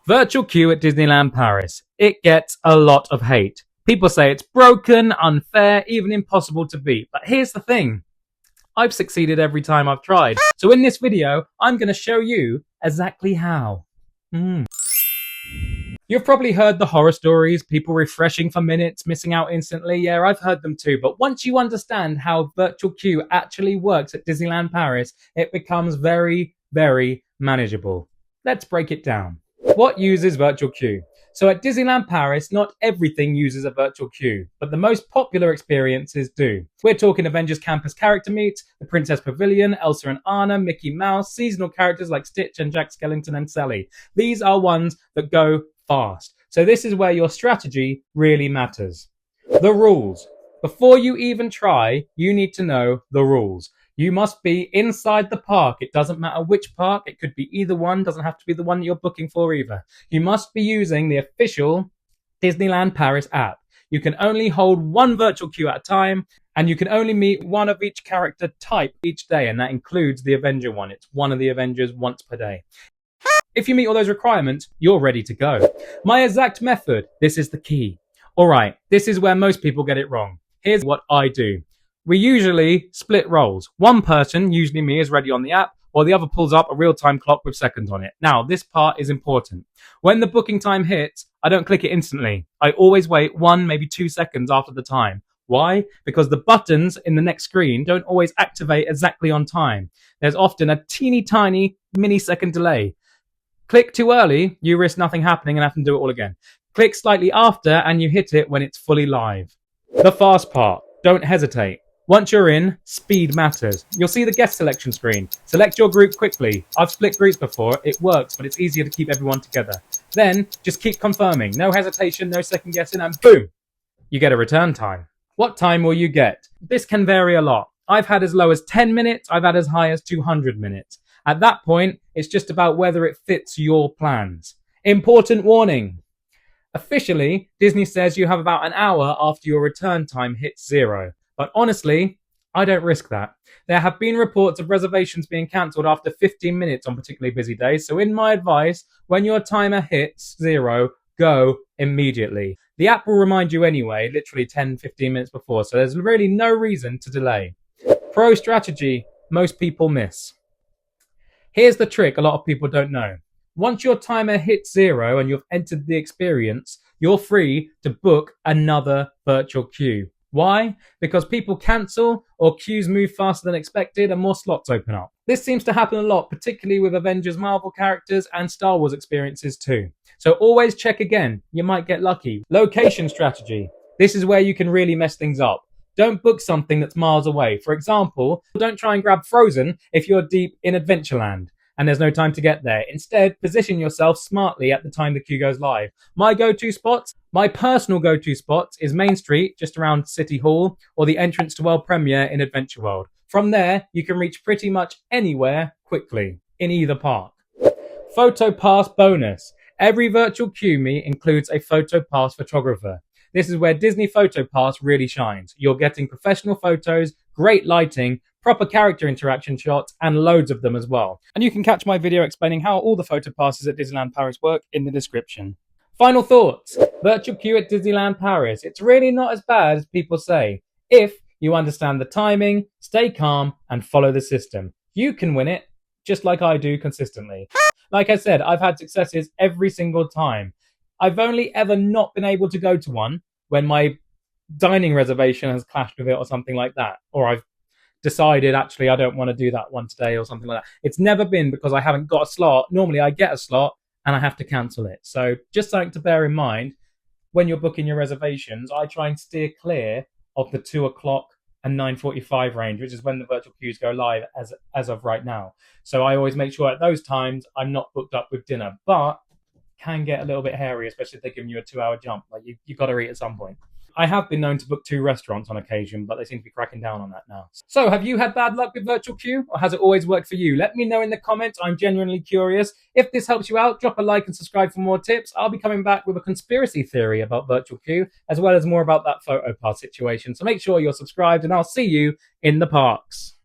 Virtual queue at Disneyland Paris. It gets a lot of hate. People say it's broken, unfair, even impossible to beat. But here's the thing. I've succeeded every time I've tried. So in this video, I'm going to show you exactly how. You've probably heard the horror stories, people refreshing for minutes, missing out instantly. Yeah, I've heard them too. But once you understand how virtual queue actually works at Disneyland Paris, it becomes very, very manageable. Let's break it down. What uses virtual queue? So at Disneyland Paris, not everything uses a virtual queue, but the most popular experiences do. We're talking Avengers Campus character meets, the Princess Pavilion, Elsa and Anna, Mickey Mouse, seasonal characters like Stitch and Jack Skellington and Sally. These are ones that go fast. So this is where your strategy really matters. The rules. Before you even try, you need to know the rules. You must be inside the park. It doesn't matter which park. It could be either one. Doesn't have to be the one that you're booking for either. You must be using the official Disneyland Paris app. You can only hold one virtual queue at a time, and you can only meet one of each character type each day, and that includes the Avenger one. It's one of the Avengers once per day. If you meet all those requirements, you're ready to go. My exact method, this is the key. All right, this is where most people get it wrong. Here's what I do. We usually split roles. One person, usually me, is ready on the app, while the other pulls up a real-time clock with seconds on it. Now, this part is important. When the booking time hits, I don't click it instantly. I always wait 1, maybe 2 seconds after the time. Why? Because the buttons in the next screen don't always activate exactly on time. There's often a teeny tiny millisecond delay. Click too early, you risk nothing happening and have to do it all again. Click slightly after and you hit it when it's fully live. The fast part. Don't hesitate. Once you're in, speed matters. You'll see the guest selection screen. Select your group quickly. I've split groups before. It works, but it's easier to keep everyone together. Then, just keep confirming. No hesitation, no second guessing, and boom! You get a return time. What time will you get? This can vary a lot. I've had as low as 10 minutes. I've had as high as 200 minutes. At that point, it's just about whether it fits your plans. Important warning. Officially, Disney says you have about an hour after your return time hits 0. But honestly, I don't risk that. There have been reports of reservations being cancelled after 15 minutes on particularly busy days. So in my advice, when your timer hits 0, go immediately. The app will remind you anyway, literally 10, 15 minutes before. So there's really no reason to delay. Pro strategy, most people miss. Here's the trick a lot of people don't know. Once your timer hits 0 and you've entered the experience, you're free to book another virtual queue. Why? Because people cancel or queues move faster than expected and more slots open up. This seems to happen a lot, particularly with Avengers Marvel characters and Star Wars experiences too. So always check again. You might get lucky. Location strategy. This is where you can really mess things up. Don't book something that's miles away. For example, don't try and grab Frozen if you're deep in Adventureland and there's no time to get there. Instead, position yourself smartly at the time the queue goes live. My personal go-to spots is Main Street, just around City Hall, or the entrance to World Premiere in Adventure World. From there, you can reach pretty much anywhere quickly, in either park. Photopass Bonus. Every virtual queue meet includes a Photopass photographer. This is where Disney Photopass really shines. You're getting professional photos, great lighting, proper character interaction shots, and loads of them as well. And you can catch my video explaining how all the Photopasses at Disneyland Paris work in the description. Final thoughts. Virtual queue at Disneyland Paris. It's really not as bad as people say. If you understand the timing, stay calm, and follow the system. You can win it, just like I do consistently. Like I said, I've had successes every single time. I've only ever not been able to go to one when my dining reservation has clashed with it or something like that. Or I've decided, actually, I don't want to do that one today or something like that. It's never been because I haven't got a slot. Normally, I get a slot and I have to cancel it. So just something to bear in mind when you're booking your reservations. I try and steer clear of the 2 o'clock and 9:45 range, which is when the virtual queues go live as of right now. So I always make sure at those times I'm not booked up with dinner. But can get a little bit hairy, especially if they're giving you a 2-hour jump. Like you've got to eat at some point. I have been known to book 2 restaurants on occasion, but they seem to be cracking down on that now. So have you had bad luck with virtual queue, or has it always worked for you? Let me know in the comments. I'm genuinely curious. If this helps you out, drop a like and subscribe for more tips. I'll be coming back with a conspiracy theory about virtual queue, as well as more about that Photopass situation. So make sure you're subscribed, and I'll see you in the parks.